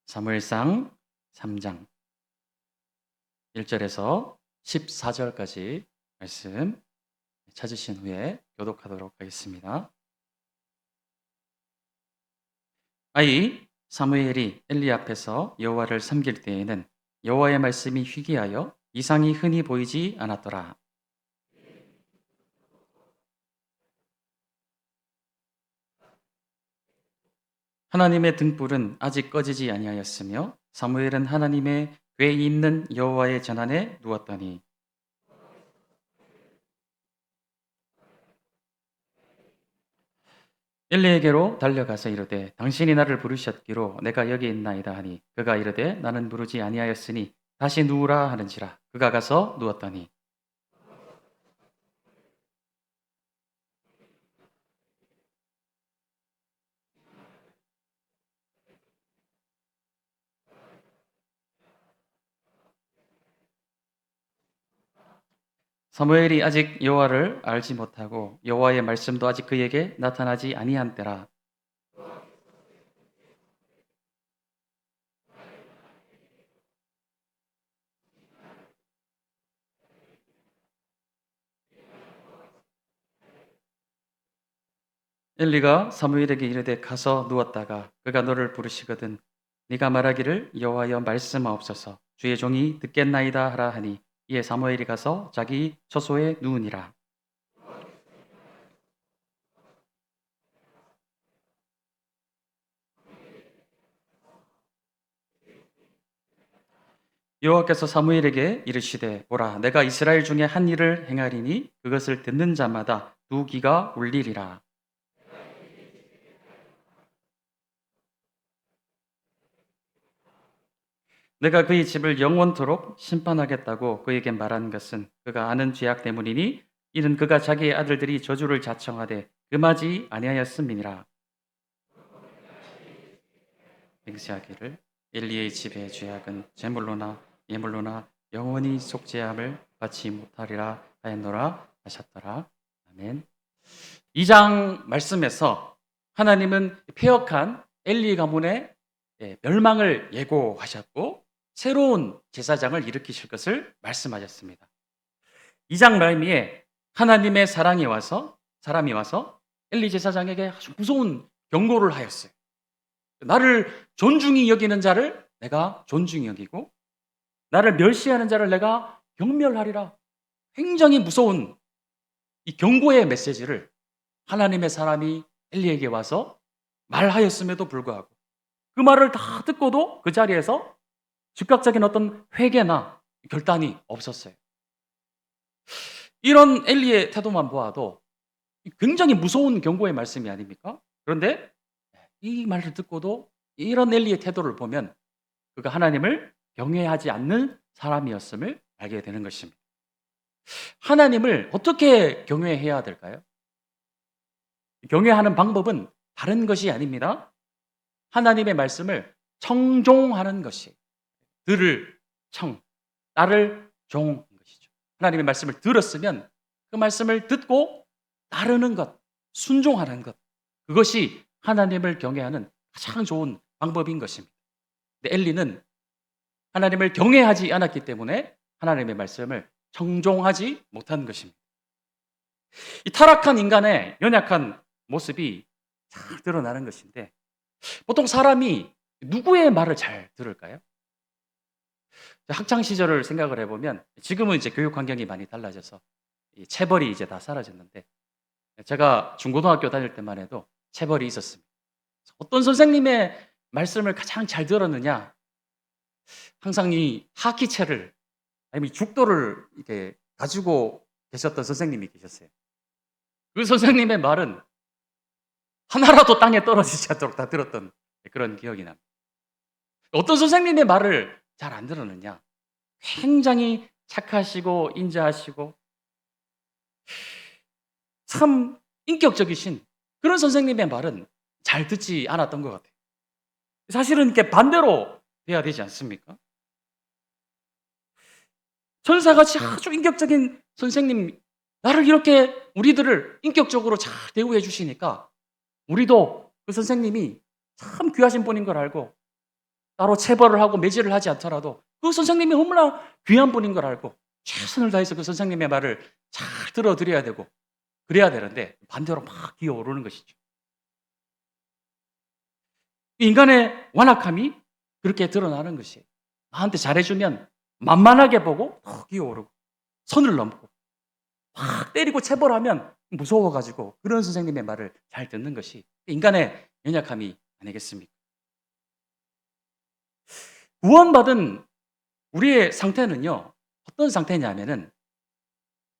사무엘상 3장 1절에서 14절까지 말씀 찾으신 후에 교독하도록 하겠습니다. 아이 사무엘이 엘리 앞에서 여호와를 섬길 때에는 여호와의 말씀이 희귀하여 이상이 흔히 보이지 않았더라. 하나님의 등불은 아직 꺼지지 아니하였으며 사무엘은 하나님의 궤 있는 여호와의 전안에 누웠더니 엘리에게로 달려가서 이르되 당신이 나를 부르셨기로 내가 여기 있나이다 하니 그가 이르되 나는 부르지 아니하였으니 다시 누우라 하는지라. 그가 가서 누웠더니 사무엘이 아직 여호와를 알지 못하고 여호와의 말씀도 아직 그에게 나타나지 아니한 때라. 엘리가 사무엘에게 이르되 가서 누웠다가 그가 너를 부르시거든 네가 말하기를 여호와여 말씀하옵소서 주의 종이 듣겠나이다 하라 하니 이에 사무엘이 가서 자기 처소에 누우니라. 여호와께서 사무엘에게 이르시되 보라 내가 이스라엘 중에 한 일을 행하리니 그것을 듣는 자마다 두 귀가 울리리라. 내가 그의 집을 영원토록 심판하겠다고 그에게 말한 것은 그가 아는 죄악 때문이니 이는 그가 자기의 아들들이 저주를 자청하되 금하지 아니하였음이니라. 맹세하기를 엘리의 집의 죄악은 제물로나 예물로나 영원히 속죄함을 받지 못하리라 하였노라 하셨더라. 아멘. 2장 말씀에서 하나님은 패역한 엘리 가문의 멸망을 예고하셨고 새로운 제사장을 일으키실 것을 말씀하셨습니다. 2장 말미에 하나님의 사람이 와서 엘리 제사장에게 아주 무서운 경고를 하였어요. 나를 존중히 여기는 자를 내가 존중히 여기고 나를 멸시하는 자를 내가 경멸하리라. 굉장히 무서운 이 경고의 메시지를 하나님의 사람이 엘리에게 와서 말하였음에도 불구하고 그 말을 다 듣고도 그 자리에서 즉각적인 어떤 회개나 결단이 없었어요. 이런 엘리의 태도만 보아도 굉장히 무서운 경고의 말씀이 아닙니까? 그런데 이 말을 듣고도 이런 엘리의 태도를 보면 그가 하나님을 경외하지 않는 사람이었음을 알게 되는 것입니다. 하나님을 어떻게 경외해야 될까요? 경외하는 방법은 다른 것이 아닙니다. 하나님의 말씀을 청종하는 것이 들을 청, 따를 종인 것이죠. 하나님의 말씀을 들었으면 그 말씀을 듣고 따르는 것, 순종하는 것, 그것이 하나님을 경외하는 가장 좋은 방법인 것입니다. 근데 엘리는 하나님을 경외하지 않았기 때문에 하나님의 말씀을 청종하지 못한 것입니다. 이 타락한 인간의 연약한 모습이 잘 드러나는 것인데 보통 사람이 누구의 말을 잘 들을까요? 학창 시절을 생각을 해보면 지금은 이제 교육 환경이 많이 달라져서 이 체벌이 이제 다 사라졌는데 제가 중고등학교 다닐 때만 해도 체벌이 있었습니다. 어떤 선생님의 말씀을 가장 잘 들었느냐? 항상 이 하키채를 아니면 죽도를 이렇게 가지고 계셨던 선생님이 계셨어요. 그 선생님의 말은 하나라도 땅에 떨어지지 않도록 다 들었던 그런 기억이 납니다. 어떤 선생님의 말을 잘 안 들었느냐? 굉장히 착하시고 인자하시고 참 인격적이신 그런 선생님의 말은 잘 듣지 않았던 것 같아요. 사실은 이렇게 반대로 돼야 되지 않습니까? 천사같이 아주 인격적인 선생님, 나를 이렇게 우리들을 인격적으로 잘 대우해 주시니까 우리도 그 선생님이 참 귀하신 분인 걸 알고 따로 체벌을 하고 매질을 하지 않더라도 그 선생님이 너무나 귀한 분인 걸 알고 최선을 다해서 그 선생님의 말을 잘 들어드려야 되고 그래야 되는데 반대로 막 기어오르는 것이죠. 인간의 완악함이 그렇게 드러나는 것이에요. 나한테 잘해주면 만만하게 보고 더 기어오르고 선을 넘고 막 때리고 체벌하면 무서워가지고 그런 선생님의 말을 잘 듣는 것이 인간의 연약함이 아니겠습니까? 구원받은 우리의 상태는요, 어떤 상태냐면은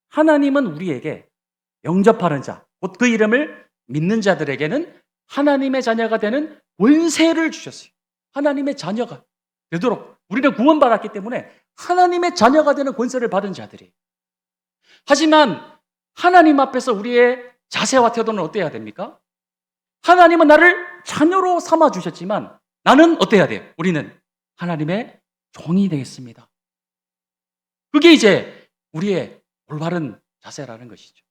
하나님은 우리에게 영접하는 자, 곧 그 이름을 믿는 자들에게는 하나님의 자녀가 되는 권세를 주셨어요. 하나님의 자녀가 되도록 우리는 구원받았기 때문에 하나님의 자녀가 되는 권세를 받은 자들이. 하지만 하나님 앞에서 우리의 자세와 태도는 어때야 됩니까? 하나님은 나를 자녀로 삼아 주셨지만 나는 어때야 돼요? 우리는 하나님의 종이 되겠습니다. 그게 이제 우리의 올바른 자세라는 것이죠.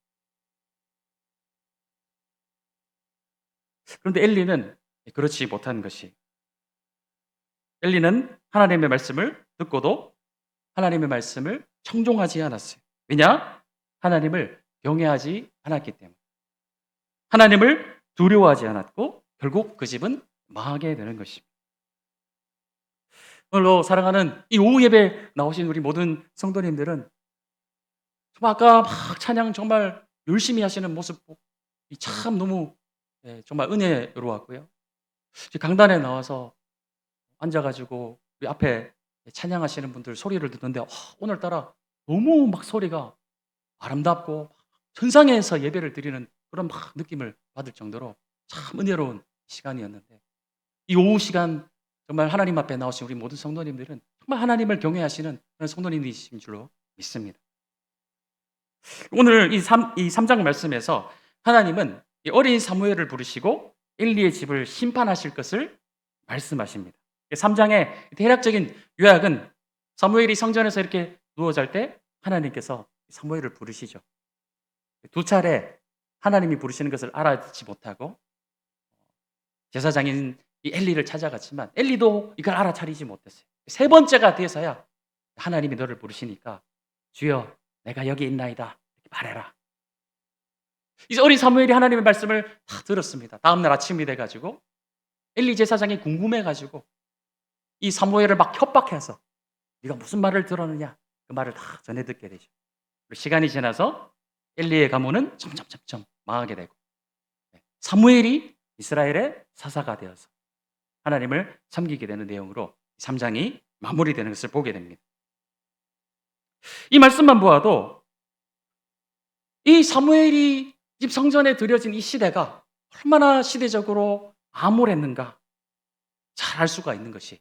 그런데 엘리는 그렇지 못한 것이, 엘리는 하나님의 말씀을 듣고도 하나님의 말씀을 청종하지 않았어요. 왜냐? 하나님을 경외하지 않았기 때문에. 하나님을 두려워하지 않았고 결국 그 집은 망하게 되는 것입니다. 오늘도 사랑하는 이 오후 예배 나오신 우리 모든 성도님들은 정말 아까 막 찬양 정말 열심히 하시는 모습 보고 참 너무 정말 은혜로웠고요. 강단에 나와서 앉아가지고 우리 앞에 찬양하시는 분들 소리를 듣는데 오늘따라 너무 막 소리가 아름답고 천상에서 예배를 드리는 그런 막 느낌을 받을 정도로 참 은혜로운 시간이었는데 이 오후 시간 정말 하나님 앞에 나오신 우리 모든 성도님들은 정말 하나님을 경외하시는 그런 성도님이신 줄로 믿습니다. 오늘 이 3장 말씀에서 하나님은 이 어린 사무엘을 부르시고 엘리의 집을 심판하실 것을 말씀하십니다. 3장의 대략적인 요약은 사무엘이 성전에서 이렇게 누워 잘 때 하나님께서 사무엘을 부르시죠. 두 차례 하나님이 부르시는 것을 알아듣지 못하고 제사장인 이 엘리를 찾아갔지만 엘리도 이걸 알아차리지 못했어요. 세 번째가 돼서야 하나님이 너를 부르시니까 주여 내가 여기 있나이다 이렇게 말해라. 이제 어린 사무엘이 하나님의 말씀을 다 들었습니다. 다음날 아침이 돼가지고 엘리 제사장이 궁금해가지고 이 사무엘을 막 협박해서 네가 무슨 말을 들었느냐 그 말을 다 전해 듣게 되죠. 시간이 지나서 엘리의 가문은 점점 망하게 되고 사무엘이 이스라엘의 사사가 되어서 하나님을 섬기게 되는 내용으로 3장이 마무리되는 것을 보게 됩니다. 이 말씀만 보아도 이 사무엘이 집 성전에 드려진 이 시대가 얼마나 시대적으로 암울했는가 잘 알 수가 있는 것이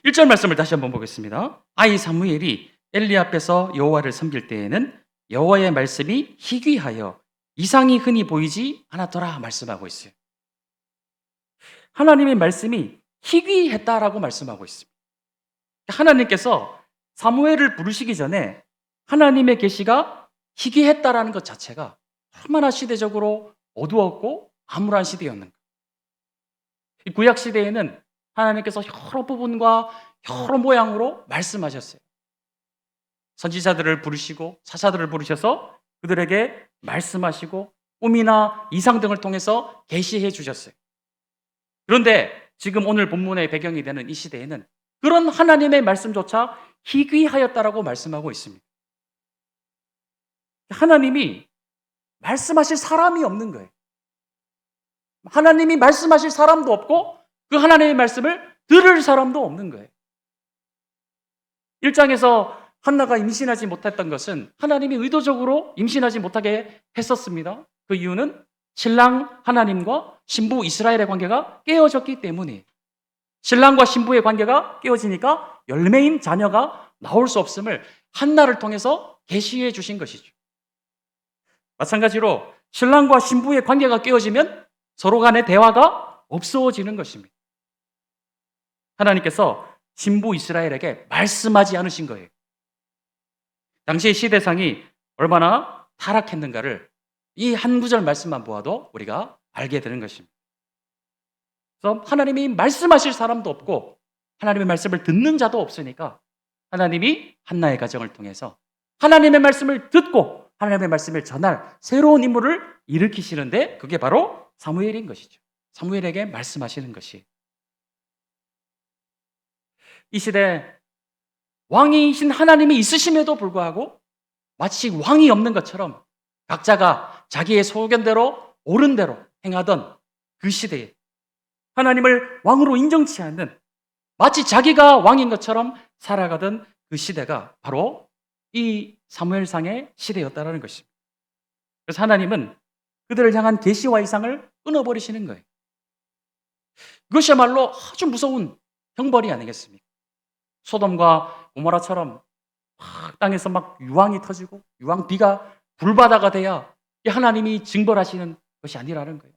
1절 말씀을 다시 한번 보겠습니다. 아이 사무엘이 엘리 앞에서 여호와를 섬길 때에는 여호와의 말씀이 희귀하여 이상이 흔히 보이지 않았더라 말씀하고 있어요. 하나님의 말씀이 희귀했다라고 말씀하고 있습니다. 하나님께서 사무엘을 부르시기 전에 하나님의 계시가 희귀했다라는 것 자체가 얼마나 시대적으로 어두웠고 암울한 시대였는가. 이 구약 시대에는 하나님께서 여러 부분과 여러 모양으로 말씀하셨어요. 선지자들을 부르시고 사사들을 부르셔서 그들에게 말씀하시고 꿈이나 이상 등을 통해서 계시해 주셨어요. 그런데 지금 오늘 본문의 배경이 되는 이 시대에는 그런 하나님의 말씀조차 희귀하였다라고 말씀하고 있습니다. 하나님이 말씀하실 사람이 없는 거예요. 하나님이 말씀하실 사람도 없고 그 하나님의 말씀을 들을 사람도 없는 거예요. 1장에서 한나가 임신하지 못했던 것은 하나님이 의도적으로 임신하지 못하게 했었습니다. 그 이유는 신랑 하나님과 신부 이스라엘의 관계가 깨어졌기 때문이에요. 신랑과 신부의 관계가 깨어지니까 열매인 자녀가 나올 수 없음을 한나를 통해서 계시해 주신 것이죠. 마찬가지로 신랑과 신부의 관계가 깨어지면 서로 간의 대화가 없어지는 것입니다. 하나님께서 신부 이스라엘에게 말씀하지 않으신 거예요. 당시의 시대상이 얼마나 타락했는가를 이 한 구절 말씀만 보아도 우리가 알게 되는 것입니다. 그래서 하나님이 말씀하실 사람도 없고 하나님의 말씀을 듣는 자도 없으니까 하나님이 한나의 가정을 통해서 하나님의 말씀을 듣고 하나님의 말씀을 전할 새로운 인물을 일으키시는데 그게 바로 사무엘인 것이죠. 사무엘에게 말씀하시는 것이. 이 시대 왕이신 하나님이 있으심에도 불구하고 마치 왕이 없는 것처럼 각자가 자기의 소견대로 옳은 대로 행하던 그 시대에 하나님을 왕으로 인정치 않는 마치 자기가 왕인 것처럼 살아가던 그 시대가 바로 이 사무엘상의 시대였다는 것입니다. 그래서 하나님은 그들을 향한 계시와 이상을 끊어버리시는 거예요. 그것이야말로 아주 무서운 형벌이 아니겠습니까? 소돔과 고모라처럼 막 땅에서 막 유황이 터지고 유황비가 불바다가 돼야 하나님이 징벌하시는 것이 아니라는 거예요.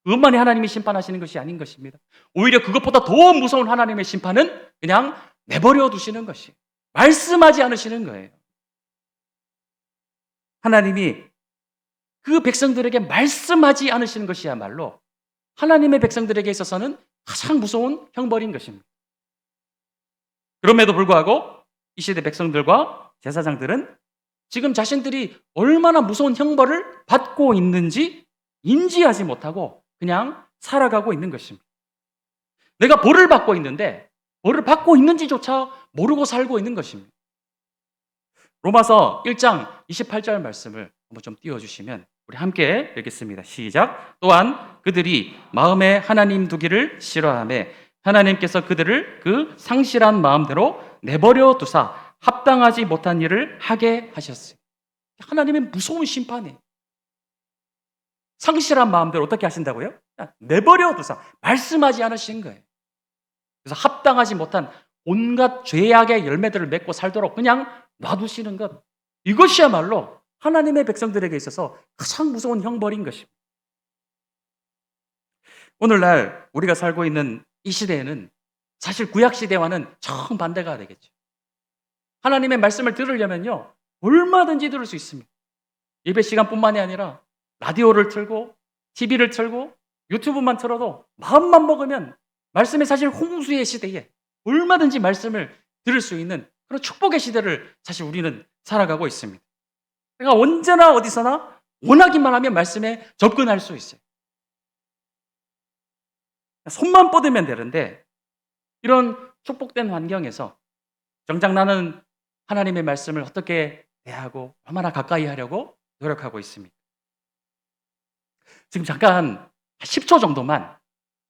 그것만이 하나님이 심판하시는 것이 아닌 것입니다. 오히려 그것보다 더 무서운 하나님의 심판은 그냥 내버려 두시는 것이, 말씀하지 않으시는 거예요. 하나님이 그 백성들에게 말씀하지 않으시는 것이야말로 하나님의 백성들에게 있어서는 가장 무서운 형벌인 것입니다. 그럼에도 불구하고 이 시대 백성들과 제사장들은 지금 자신들이 얼마나 무서운 형벌을 받고 있는지 인지하지 못하고 그냥 살아가고 있는 것입니다. 내가 벌을 받고 있는데 벌을 받고 있는지조차 모르고 살고 있는 것입니다. 로마서 1장 28절 말씀을 한번 좀 띄워주시면 우리 함께 읽겠습니다. 시작. 또한 그들이 마음에 하나님 두기를 싫어하며 하나님께서 그들을 그 상실한 마음대로 내버려 두사 합당하지 못한 일을 하게 하셨어요. 하나님의 무서운 심판이에요. 상실한 마음대로 어떻게 하신다고요? 내버려 두사 말씀하지 않으신 거예요. 그래서 합당하지 못한 온갖 죄악의 열매들을 맺고 살도록 그냥 놔두시는 것, 이것이야말로 하나님의 백성들에게 있어서 가장 무서운 형벌인 것입니다. 오늘날 우리가 살고 있는 이 시대에는 사실 구약 시대와는 정반대가 되겠죠. 하나님의 말씀을 들으려면요 얼마든지 들을 수 있습니다. 예배 시간뿐만이 아니라 라디오를 틀고 TV를 틀고 유튜브만 틀어도 마음만 먹으면 말씀의 사실 홍수의 시대에 얼마든지 말씀을 들을 수 있는 그런 축복의 시대를 사실 우리는 살아가고 있습니다. 그러니까 언제나 어디서나 원하기만 하면 말씀에 접근할 수 있어요. 손만 뻗으면 되는데 이런 축복된 환경에서 정작 나는 하나님의 말씀을 어떻게 대하고 얼마나 가까이 하려고 노력하고 있습니다. 지금 잠깐 10초 정도만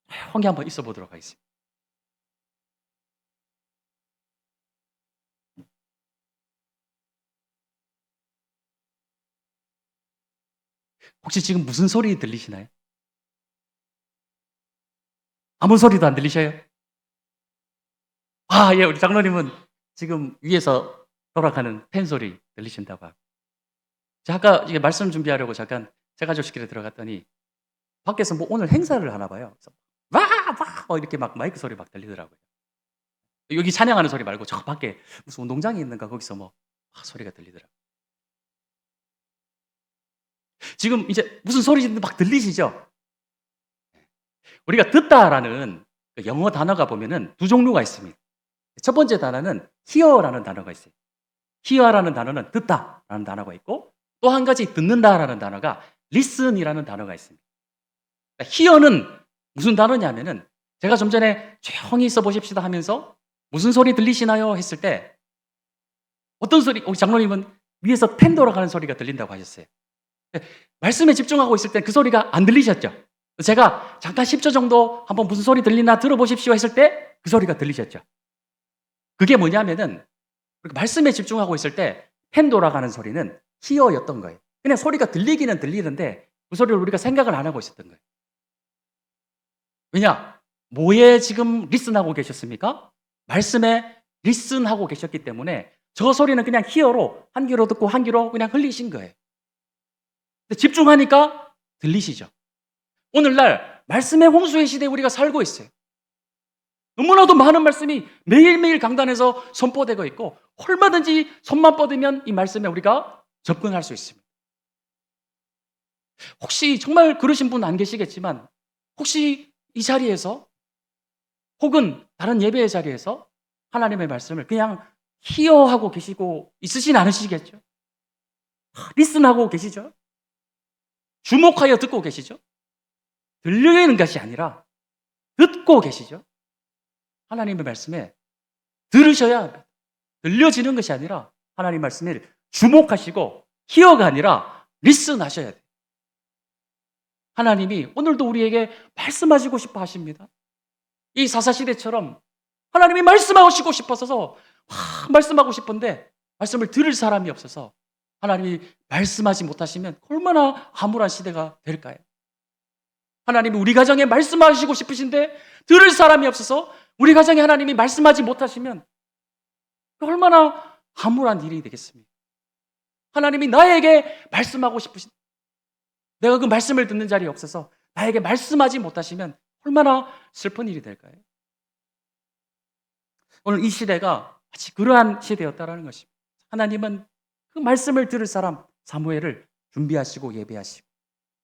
조용히 한번 있어 보도록 하겠습니다. 혹시 지금 무슨 소리 들리시나요? 아무 소리도 안 들리셔요? 아, 예, 우리 장로님은 지금 위에서 돌아가는 팬 소리 들리신다고 하고. 제가 아까 이게 말씀 준비하려고 잠깐 제가족식실에 들어갔더니 밖에서 뭐 오늘 행사를 하나 봐요. 그래서 와 이렇게 막 마이크 소리 막 들리더라고요. 여기 찬양하는 소리 말고 저 밖에 무슨 운동장이 있는가 거기서 뭐 소리가 들리더라고요. 지금 이제 무슨 소리인지 막 들리시죠? 우리가 듣다라는 그 영어 단어가 보면은 두 종류가 있습니다. 첫 번째 단어는 hear라는 단어가 있어요. hear라는 단어는 듣다라는 단어가 있고 또 한 가지 듣는다라는 단어가 listen이라는 단어가 있습니다. 그러니까 hear는 무슨 단어냐면은 제가 좀 전에 조용히 있어 보십시다 하면서 무슨 소리 들리시나요? 했을 때 어떤 소리, 우리 장로님은 위에서 펜 돌아가는 소리가 들린다고 하셨어요. 말씀에 집중하고 있을 때 그 소리가 안 들리셨죠? 제가 잠깐 10초 정도 한번 무슨 소리 들리나 들어보십시오 했을 때 그 소리가 들리셨죠? 그게 뭐냐면은 말씀에 집중하고 있을 때 펜 돌아가는 소리는 히어였던 거예요. 그냥 소리가 들리기는 들리는데 그 소리를 우리가 생각을 안 하고 있었던 거예요. 왜냐? 뭐에 지금 리슨하고 계셨습니까? 말씀에 리슨하고 계셨기 때문에 저 소리는 그냥 히어로 한 귀로 듣고 한 귀로 그냥 흘리신 거예요. 근데 집중하니까 들리시죠? 오늘날 말씀의 홍수의 시대에 우리가 살고 있어요. 너무나도 많은 말씀이 매일매일 강단에서 선포되고 있고 얼마든지 손만 뻗으면 이 말씀에 우리가 접근할 수 있습니다. 혹시 정말 그러신 분 안 계시겠지만 혹시 이 자리에서 혹은 다른 예배의 자리에서 하나님의 말씀을 그냥 히어하고 계시고 있으진 않으시겠죠? 리슨하고 계시죠? 주목하여 듣고 계시죠? 들리는 것이 아니라 듣고 계시죠? 하나님의 말씀에 들으셔야 합니다. 들려지는 것이 아니라 하나님 말씀을 주목하시고 히어가 아니라 리슨하셔야 돼요. 하나님이 오늘도 우리에게 말씀하시고 싶어 하십니다. 이 사사시대처럼 하나님이 말씀하시고 싶어서 말씀하고 싶은데 말씀을 들을 사람이 없어서 하나님이 말씀하지 못하시면 얼마나 암울한 시대가 될까요? 하나님이 우리 가정에 말씀하시고 싶으신데 들을 사람이 없어서 우리 가정에 하나님이 말씀하지 못하시면 얼마나 암울한 일이 되겠습니까? 하나님이 나에게 말씀하고 싶으신 내가 그 말씀을 듣는 자리에 없어서 나에게 말씀하지 못하시면 얼마나 슬픈 일이 될까요? 오늘 이 시대가 마치 그러한 시대였다라는 것입니다. 하나님은 그 말씀을 들을 사람 사무엘을 준비하시고 예배하시고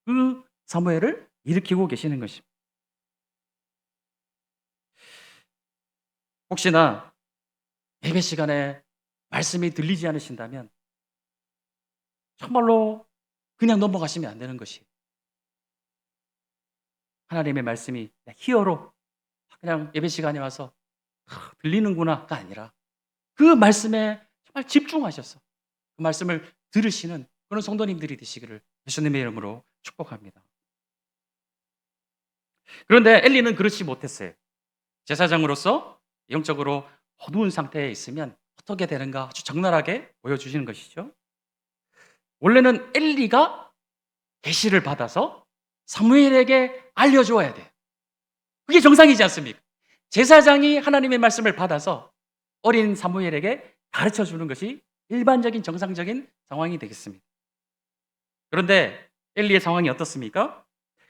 그 사무엘을 일으키고 계시는 것입니다. 혹시나 예배 시간에 말씀이 들리지 않으신다면 정말로 그냥 넘어가시면 안 되는 것이 하나님의 말씀이 히어로 그냥 예배 시간에 와서 들리는구나가 아니라 그 말씀에 정말 집중하셔서 그 말씀을 들으시는 그런 성도님들이 되시기를 예수님의 이름으로 축복합니다. 그런데 엘리는 그렇지 못했어요. 제사장으로서 영적으로 어두운 상태에 있으면 어떻게 되는가 아주 적나라하게 보여주시는 것이죠. 원래는 엘리가 계시를 받아서 사무엘에게 알려줘야 돼요. 그게 정상이지 않습니까? 제사장이 하나님의 말씀을 받아서 어린 사무엘에게 가르쳐 주는 것이 일반적인 정상적인 상황이 되겠습니다. 그런데 엘리의 상황이 어떻습니까?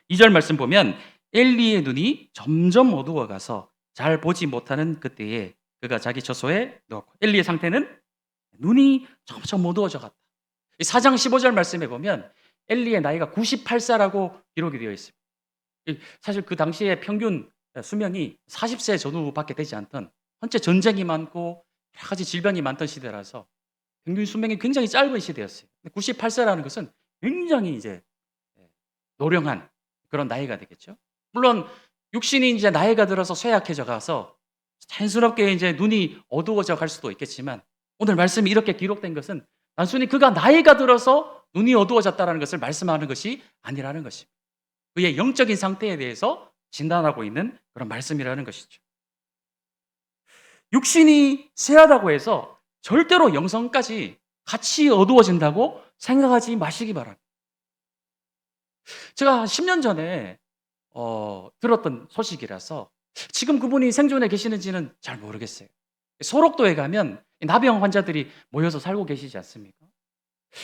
2절 말씀 보면 엘리의 눈이 점점 어두워가서 잘 보지 못하는 그때에 그가 자기 처소에 누웠고 엘리의 상태는 눈이 점점 어두워져 갔다. 4장 15절 말씀에 보면 엘리의 나이가 98세라고 기록이 되어 있습니다. 사실 그 당시에 평균 수명이 40세 전후밖에 되지 않던 현재 전쟁이 많고 여러 가지 질병이 많던 시대라서 평균 수명이 굉장히 짧은 시대였어요. 98세라는 것은 굉장히 이제 노령한 그런 나이가 되겠죠. 물론 육신이 이제 나이가 들어서 쇠약해져 가서 자연스럽게 이제 눈이 어두워져 갈 수도 있겠지만 오늘 말씀이 이렇게 기록된 것은 단순히 그가 나이가 들어서 눈이 어두워졌다는 것을 말씀하는 것이 아니라는 것입니다. 그의 영적인 상태에 대해서 진단하고 있는 그런 말씀이라는 것이죠. 육신이 쇠하다고 해서 절대로 영성까지 같이 어두워진다고 생각하지 마시기 바랍니다. 제가 한 10년 전에 들었던 소식이라서 지금 그분이 생존해 계시는지는 잘 모르겠어요. 소록도에 가면 나병 환자들이 모여서 살고 계시지 않습니까?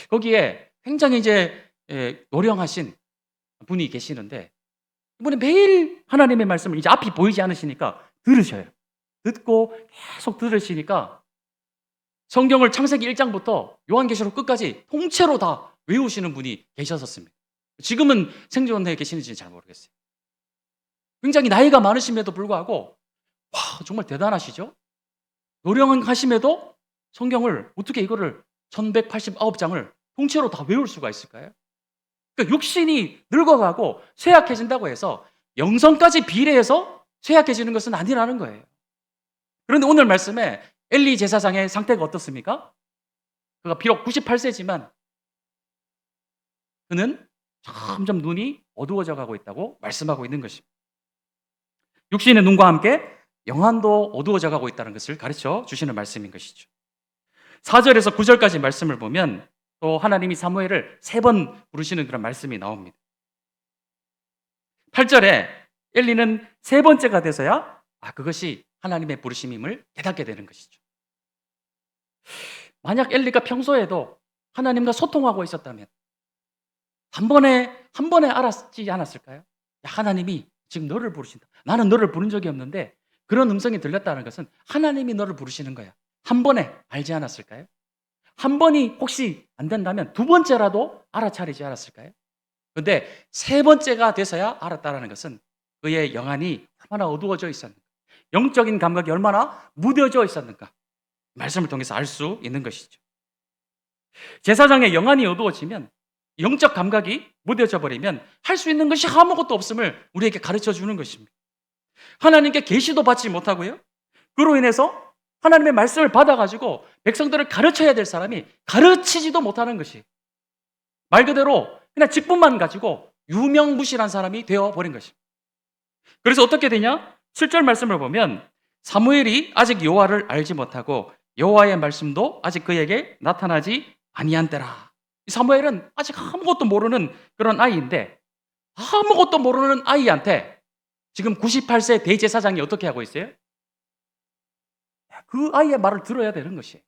거기에 굉장히 이제 노령하신 분이 계시는데 이분이 매일 하나님의 말씀을 이제 앞이 보이지 않으시니까 들으셔요. 듣고 계속 들으시니까 성경을 창세기 1장부터 요한계시록 끝까지 통째로 다 외우시는 분이 계셨었습니다. 지금은 생존해 계시는지 잘 모르겠어요. 굉장히 나이가 많으심에도 불구하고 와, 정말 대단하시죠? 노령하심에도 성경을 어떻게 이거를 1189장을 통째로 다 외울 수가 있을까요? 그러니까 육신이 늙어가고 쇠약해진다고 해서 영성까지 비례해서 쇠약해지는 것은 아니라는 거예요. 그런데 오늘 말씀에 엘리 제사장의 상태가 어떻습니까? 그가 비록 98세지만 그는 점점 눈이 어두워져 가고 있다고 말씀하고 있는 것입니다. 육신의 눈과 함께 영안도 어두워져 가고 있다는 것을 가르쳐 주시는 말씀인 것이죠. 4절에서 9절까지 말씀을 보면 또 하나님이 사무엘을 3번 부르시는 그런 말씀이 나옵니다. 8절에 엘리는 3번째가 돼서야 그것이 하나님의 부르심임을 깨닫게 되는 것이죠. 만약 엘리가 평소에도 하나님과 소통하고 있었다면 한 번에 알았지 않았을까요? 야, 하나님이 지금 너를 부르신다. 나는 너를 부른 적이 없는데 그런 음성이 들렸다는 것은 하나님이 너를 부르시는 거야. 한 번에 알지 않았을까요? 한 번이 혹시 안 된다면 2번째라도 알아차리지 않았을까요? 그런데 3번째가 돼서야 알았다는 것은 그의 영안이 얼마나 어두워져 있었는가. 영적인 감각이 얼마나 무뎌져 있었는가, 말씀을 통해서 알 수 있는 것이죠. 제사장의 영안이 어두워지면, 영적 감각이 무뎌져 버리면 할 수 있는 것이 아무것도 없음을 우리에게 가르쳐 주는 것입니다. 하나님께 계시도 받지 못하고요, 그로 인해서 하나님의 말씀을 받아가지고 백성들을 가르쳐야 될 사람이 가르치지도 못하는 것이, 말 그대로 그냥 직분만 가지고 유명무실한 사람이 되어버린 것입니다. 그래서 어떻게 되냐? 7절 말씀을 보면 사무엘이 아직 여호와를 알지 못하고 여호와의 말씀도 아직 그에게 나타나지 아니한 때라. 사무엘은 아직 아무것도 모르는 그런 아이인데, 아무것도 모르는 아이한테 지금 98세 대제사장이 어떻게 하고 있어요? 그 아이의 말을 들어야 되는 것이에요.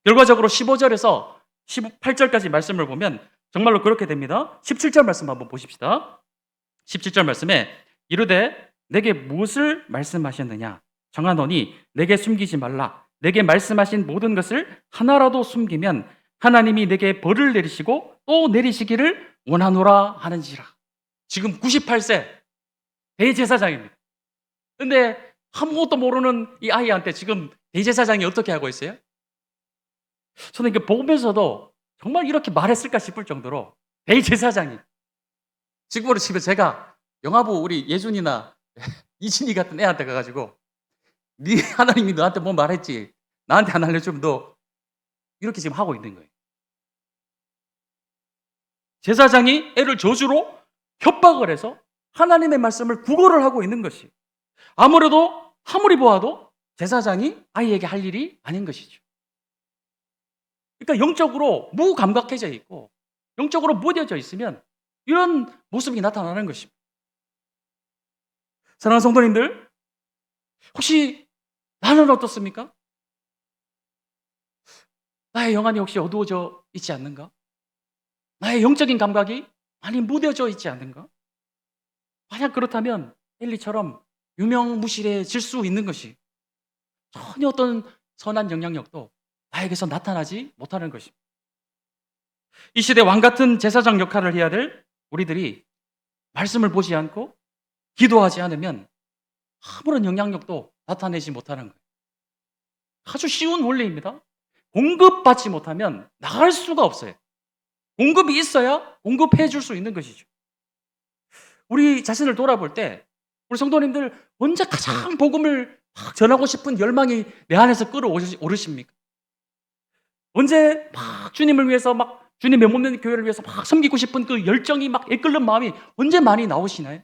결과적으로 15절에서 18절까지 말씀을 보면 정말로 그렇게 됩니다. 17절 말씀 한번 보십시다. 17절 말씀에 이르되 내게 무엇을 말씀하셨느냐? 정하노니 내게 숨기지 말라. 내게 말씀하신 모든 것을 하나라도 숨기면 하나님이 내게 벌을 내리시고 또 내리시기를 원하노라 하는지라. 지금 98세 대제사장입니다. 근데 아무것도 모르는 이 아이한테 지금 대제사장이 어떻게 하고 있어요? 저는 이게 보면서도 정말 이렇게 말했을까 싶을 정도로, 대제사장이, 지금으로 치면 제가 영화부 우리 예준이나 이진이 같은 애한테 가가지고 네 하나님이 너한테 뭐 말했지, 나한테 안 알려주면 너, 이렇게 지금 하고 있는 거예요. 제사장이 애를 저주로 협박을 해서 하나님의 말씀을 구걸을 하고 있는 것이, 아무리 보아도 제사장이 아이에게 할 일이 아닌 것이죠. 그러니까 영적으로 무감각해져 있고 영적으로 무뎌져 있으면 이런 모습이 나타나는 것입니다. 사랑하는 성도님들, 혹시 나는 어떻습니까? 나의 영안이 혹시 어두워져 있지 않는가? 나의 영적인 감각이 많이 무뎌져 있지 않는가? 만약 그렇다면 엘리처럼 유명무실해질 수 있는 것이, 전혀 어떤 선한 영향력도 나에게서 나타나지 못하는 것입니다. 이 시대 왕같은 제사장 역할을 해야 될 우리들이 말씀을 보지 않고 기도하지 않으면 아무런 영향력도 나타내지 못하는 거예요. 아주 쉬운 원리입니다. 공급받지 못하면 나갈 수가 없어요. 공급이 있어야 공급해 줄 수 있는 것이죠. 우리 자신을 돌아볼 때 우리 성도님들 언제 가장 복음을 막 전하고 싶은 열망이 내 안에서 끌어오르십니까? 언제 막 주님을 위해서, 막 주님의 몸된 교회를 위해서 막 섬기고 싶은 그 열정이 막 이끌는 마음이 언제 많이 나오시나요?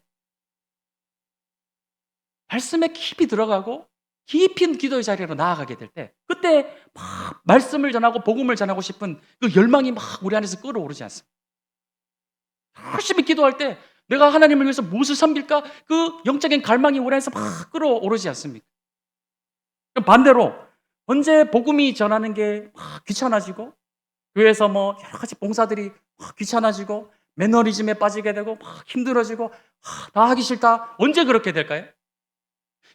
말씀에 깊이 들어가고 깊은 기도의 자리로 나아가게 될 때, 그때 막 말씀을 전하고 복음을 전하고 싶은 그 열망이 막 우리 안에서 끌어오르지 않습니까? 열심히 기도할 때 내가 하나님을 위해서 무엇을 섬길까? 그 영적인 갈망이 우리 안에서 막 끌어오르지 않습니까? 반대로 언제 복음이 전하는 게 막 귀찮아지고, 교회에서 뭐 여러 가지 봉사들이 막 귀찮아지고, 매너리즘에 빠지게 되고 막 힘들어지고, 다 하기 싫다, 언제 그렇게 될까요?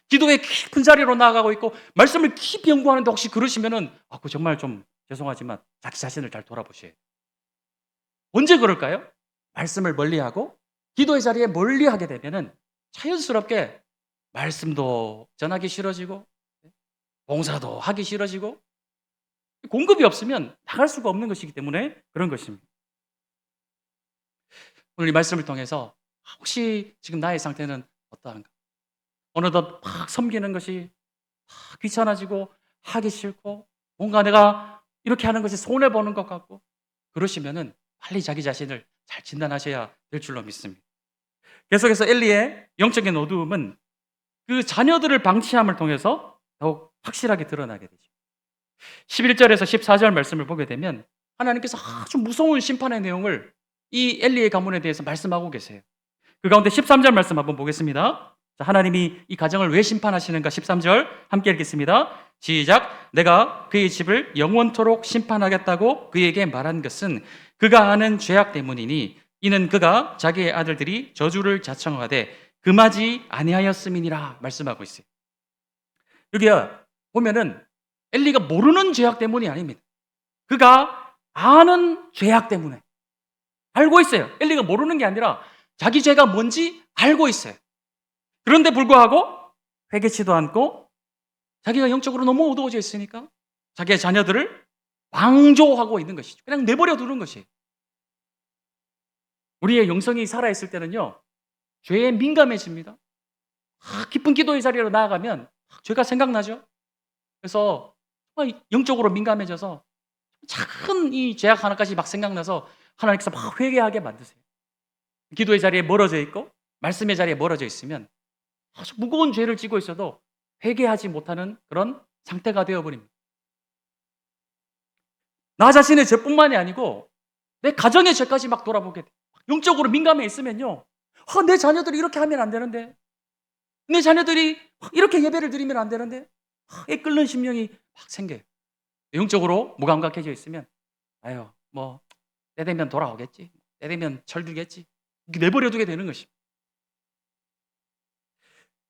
기도의 깊은 자리로 나아가고 있고 말씀을 깊이 연구하는데 혹시 그러시면은 그거 정말 좀 죄송하지만 자기 자신을 잘 돌아보셔야 돼요. 언제 그럴까요? 말씀을 멀리하고 기도의 자리에 멀리하게 되면은 자연스럽게 말씀도 전하기 싫어지고 봉사도 하기 싫어지고, 공급이 없으면 나갈 수가 없는 것이기 때문에 그런 것입니다. 오늘 이 말씀을 통해서 혹시 지금 나의 상태는 어떠한가? 어느덧 막 섬기는 것이 귀찮아지고 하기 싫고 뭔가 내가 이렇게 하는 것이 손해보는 것 같고 그러시면은 빨리 자기 자신을 잘 진단하셔야 될 줄로 믿습니다. 계속해서 엘리의 영적인 어두움은 그 자녀들을 방치함을 통해서 더욱 확실하게 드러나게 되죠. 11절에서 14절 말씀을 보게 되면 하나님께서 아주 무서운 심판의 내용을 이 엘리의 가문에 대해서 말씀하고 계세요. 그 가운데 13절 말씀 한번 보겠습니다. 자, 하나님이 이 가정을 왜 심판하시는가? 13절 함께 읽겠습니다. 시작. 내가 그의 집을 영원토록 심판하겠다고 그에게 말한 것은 그가 하는 죄악 때문이니 이는 그가 자기의 아들들이 저주를 자청하되 금하지 아니하였음이니라 말씀하고 있어요. 여기 보면은 엘리가 모르는 죄악 때문이 아닙니다. 그가 아는 죄악 때문에 알고 있어요. 엘리가 모르는 게 아니라 자기 죄가 뭔지 알고 있어요. 그런데 불구하고 회개치도 않고 자기가 영적으로 너무 어두워져 있으니까 자기의 자녀들을 방조하고 있는 것이죠. 그냥 내버려 두는 것이에요. 우리의 영성이 살아있을 때는요, 죄에 민감해집니다. 깊은 기도의 자리로 나아가면 죄가 생각나죠. 그래서 정말 영적으로 민감해져서 작은 이 죄악 하나까지 막 생각나서 하나님께서 막 회개하게 만드세요. 기도의 자리에 멀어져 있고 말씀의 자리에 멀어져 있으면 아주 무거운 죄를 지고 있어도 회개하지 못하는 그런 상태가 되어버립니다. 나 자신의 죄뿐만이 아니고 내 가정의 죄까지 막 돌아보게 돼요. 영적으로 민감해 있으면요, 내 자녀들이 이렇게 하면 안 되는데, 내 자녀들이 이렇게 예배를 드리면 안 되는데, 이 끓는 심령이 막 생겨요. 영적으로 무감각해져 있으면 아유 뭐 때 되면 돌아오겠지, 때 되면 철들겠지, 이렇게 내버려 두게 되는 것입니다.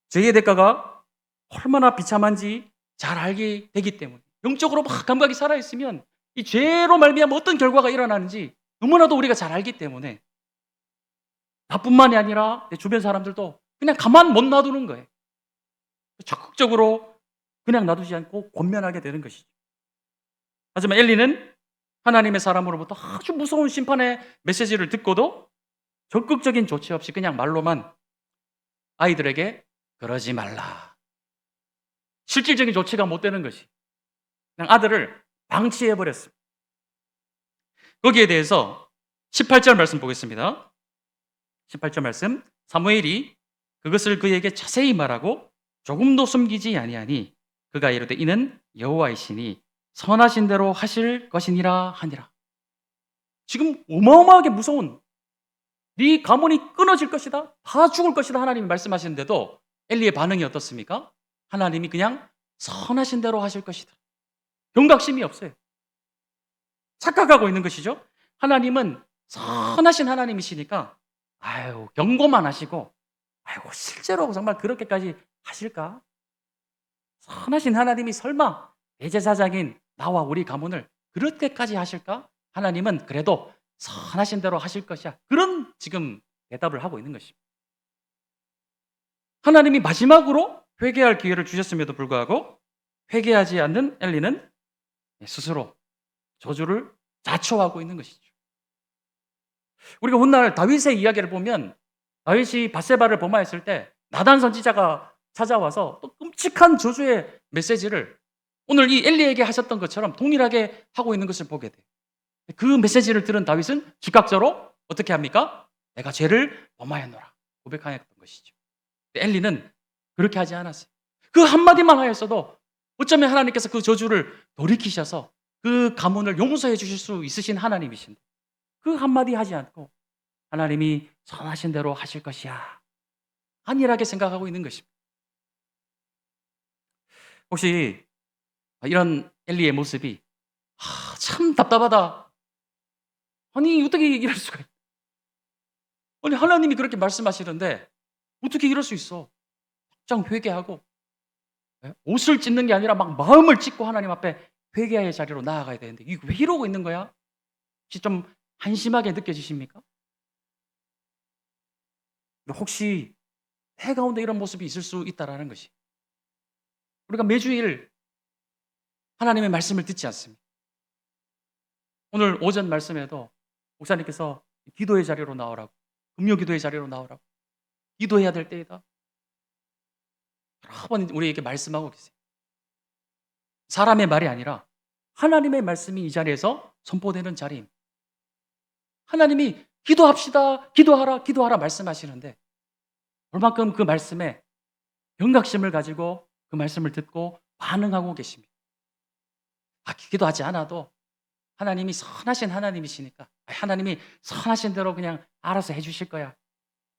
죄의 대가가 얼마나 비참한지 잘 알게 되기 때문에, 영적으로 막 감각이 살아있으면 이 죄로 말미암아 어떤 결과가 일어나는지 너무나도 우리가 잘 알기 때문에 나뿐만이 아니라 내 주변 사람들도 그냥 가만 못 놔두는 거예요. 적극적으로 그냥 놔두지 않고 권면하게 되는 것이죠. 하지만 엘리는 하나님의 사람으로부터 아주 무서운 심판의 메시지를 듣고도 적극적인 조치 없이 그냥 말로만 아이들에게 그러지 말라, 실질적인 조치가 못 되는 것이, 그냥 아들을 방치해버렸습니다. 거기에 대해서 18절 말씀 보겠습니다. 18절 말씀, 사무엘이 그것을 그에게 자세히 말하고 조금도 숨기지 아니하니 그가 이르되 이는 여호와이시니 선하신 대로 하실 것이니라 하니라. 지금 어마어마하게 무서운, 네 가문이 끊어질 것이다, 다 죽을 것이다 하나님이 말씀하시는데도 엘리의 반응이 어떻습니까? 하나님이 그냥 선하신 대로 하실 것이다. 경각심이 없어요. 착각하고 있는 것이죠. 하나님은 선하신 하나님이시니까 아유 경고만 하시고, 아이고 실제로 정말 그렇게까지 하실까? 선하신 하나님이 설마 대제사장인 나와 우리 가문을 그렇게까지 하실까? 하나님은 그래도 선하신 대로 하실 것이야. 그런 지금 대답을 하고 있는 것입니다. 하나님이 마지막으로 회개할 기회를 주셨음에도 불구하고 회개하지 않는 엘리는 스스로 저주를 자초하고 있는 것이죠. 우리가 훗날 다윗의 이야기를 보면 다윗이 밧세바를 범하였을 때 나단 선지자가 찾아와서 또 끔찍한 저주의 메시지를 오늘 이 엘리에게 하셨던 것처럼 동일하게 하고 있는 것을 보게 돼요. 그 메시지를 들은 다윗은 즉각적으로 어떻게 합니까? 내가 죄를 범하였노라 고백하였던 것이죠. 엘리는 그렇게 하지 않았어요. 그 한마디만 하였어도 어쩌면 하나님께서 그 저주를 돌이키셔서 그 가문을 용서해 주실 수 있으신 하나님이신데 그 한마디 하지 않고 하나님이 선하신 대로 하실 것이야 안일하게 생각하고 있는 것입니다. 혹시 이런 엘리의 모습이 참 답답하다, 아니 어떻게 이럴 수가 있어, 아니 하나님이 그렇게 말씀하시는데 어떻게 이럴 수 있어, 당장 회개하고 옷을 찢는 게 아니라 막 마음을 찢고 하나님 앞에 회개의 자리로 나아가야 되는데 이게 왜 이러고 있는 거야? 혹시 좀 한심하게 느껴지십니까? 혹시 해 가운데 이런 모습이 있을 수 있다라는 것이, 우리가 매주일 하나님의 말씀을 듣지 않습니다. 오늘 오전 말씀에도 목사님께서 기도의 자리로 나오라고, 금요 기도의 자리로 나오라고, 기도해야 될 때이다, 여러 번 우리에게 말씀하고 계세요. 사람의 말이 아니라 하나님의 말씀이 이 자리에서 선포되는 자리입니다. 하나님이 기도합시다, 기도하라, 기도하라 말씀하시는데 얼만큼 그 말씀에 경각심을 가지고 그 말씀을 듣고 반응하고 계십니다. 기도하지 않아도 하나님이 선하신 하나님이시니까 하나님이 선하신 대로 그냥 알아서 해주실 거야,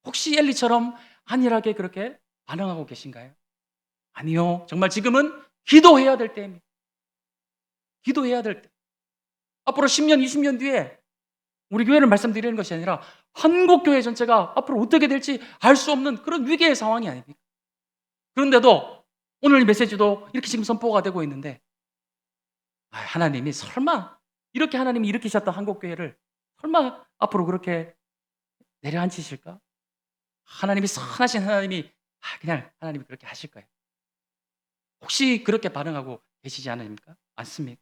혹시 엘리처럼 안일하게 그렇게 반응하고 계신가요? 아니요. 정말 지금은 기도해야 될 때입니다. 기도해야 될 때. 앞으로 10년, 20년 뒤에 우리 교회를 말씀드리는 것이 아니라 한국 교회 전체가 앞으로 어떻게 될지 알 수 없는 그런 위기의 상황이 아닙니까? 그런데도 오늘 이 메시지도 이렇게 지금 선포가 되고 있는데 하나님이 설마 이렇게 하나님이 일으키셨던 한국 교회를 설마 앞으로 그렇게 내려앉히실까? 하나님이 선하신 하나님이 그냥 하나님이 그렇게 하실 거예요. 혹시 그렇게 반응하고 계시지 않습니까? 않습니까?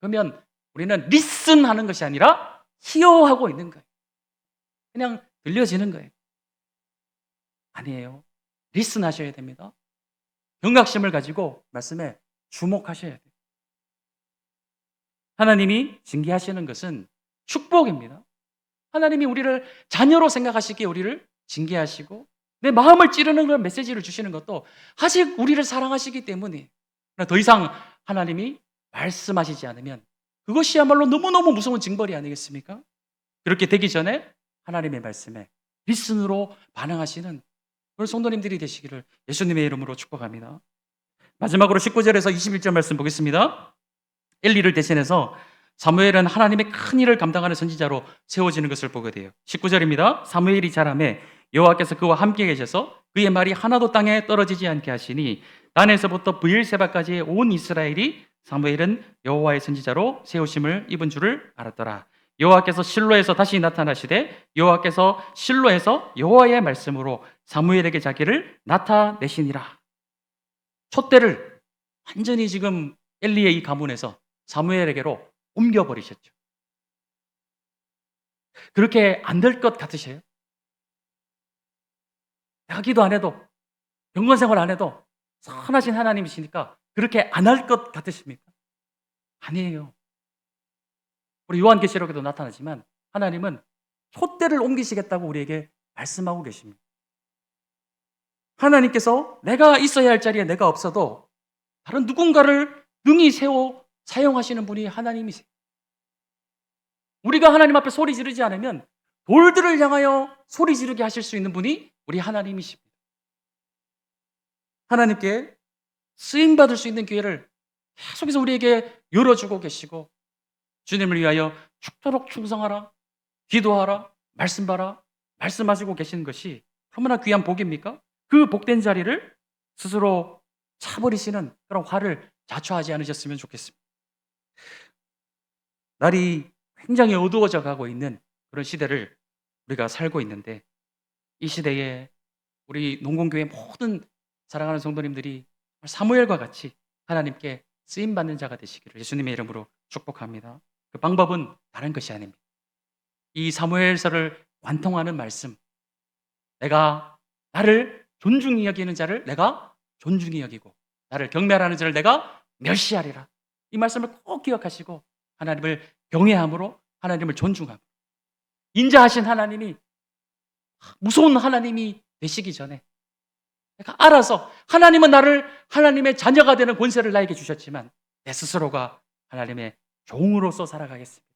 그러면 우리는 리슨하는 것이 아니라 히어하고 있는 거예요. 그냥 들려지는 거예요. 아니에요. 리슨하셔야 됩니다. 경각심을 가지고 말씀에 주목하셔야 돼요. 하나님이 징계하시는 것은 축복입니다. 하나님이 우리를 자녀로 생각하시기에 우리를 징계하시고 내 마음을 찌르는 그런 메시지를 주시는 것도 아직 우리를 사랑하시기 때문에 더 이상 하나님이 말씀하시지 않으면 그것이야말로 너무너무 무서운 징벌이 아니겠습니까? 그렇게 되기 전에 하나님의 말씀에 리슨으로 반응하시는 그런 성도님들이 되시기를 예수님의 이름으로 축복합니다. 마지막으로 19절에서 21절 말씀 보겠습니다. 엘리를 대신해서 사무엘은 하나님의 큰 일을 감당하는 선지자로 세워지는 것을 보게 돼요. 19절입니다. 사무엘이 자라매 여호와께서 그와 함께 계셔서 그의 말이 하나도 땅에 떨어지지 않게 하시니 단에서부터 브엘세바까지의 온 이스라엘이 사무엘은 여호와의 선지자로 세우심을 입은 줄을 알았더라. 여호와께서 실로에서 다시 나타나시되 여호와께서 실로에서 여호와의 말씀으로 사무엘에게 자기를 나타내시니라. 촛대를 완전히 지금 엘리의 이 가문에서 사무엘에게로 옮겨버리셨죠. 그렇게 안 될 것 같으세요? 내가 기도 안 해도, 경건 생활 안 해도 선하신 하나님이시니까 그렇게 안 할 것 같으십니까? 아니에요. 우리 요한계시록에도 나타나지만 하나님은 촛대를 옮기시겠다고 우리에게 말씀하고 계십니다. 하나님께서 내가 있어야 할 자리에 내가 없어도 다른 누군가를 능히 세워 사용하시는 분이 하나님이세요. 우리가 하나님 앞에 소리 지르지 않으면 돌들을 향하여 소리 지르게 하실 수 있는 분이 우리 하나님이십니다. 하나님께 쓰임받을 수 있는 기회를 계속해서 우리에게 열어주고 계시고 주님을 위하여 죽도록 충성하라, 기도하라, 말씀 봐라, 말씀하시고 계시는 것이 얼마나 귀한 복입니까? 그 복된 자리를 스스로 차버리시는 그런 화를 자초하지 않으셨으면 좋겠습니다. 날이 굉장히 어두워져 가고 있는 그런 시대를 우리가 살고 있는데 이 시대에 우리 농공교회 모든 사랑하는 성도님들이 사무엘과 같이 하나님께 쓰임받는 자가 되시기를 예수님의 이름으로 축복합니다. 그 방법은 다른 것이 아닙니다. 이 사무엘서를 관통하는 말씀, 내가 나를 존중히 여기는 자를 내가 존중히 여기고 나를 경멸하는 자를 내가 멸시하리라. 이 말씀을 꼭 기억하시고 하나님을 경외함으로 하나님을 존중함으로 인자하신 하나님이 무서운 하나님이 되시기 전에 내가 알아서 하나님은 나를 하나님의 자녀가 되는 권세를 나에게 주셨지만 내 스스로가 하나님의 종으로서 살아가겠습니다.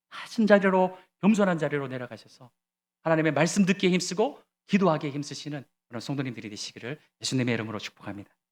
낮은 자리로 겸손한 자리로 내려가셔서 하나님의 말씀 듣기에 힘쓰고 기도하기에 힘쓰시는 그런 성도님들이 되시기를 예수님의 이름으로 축복합니다.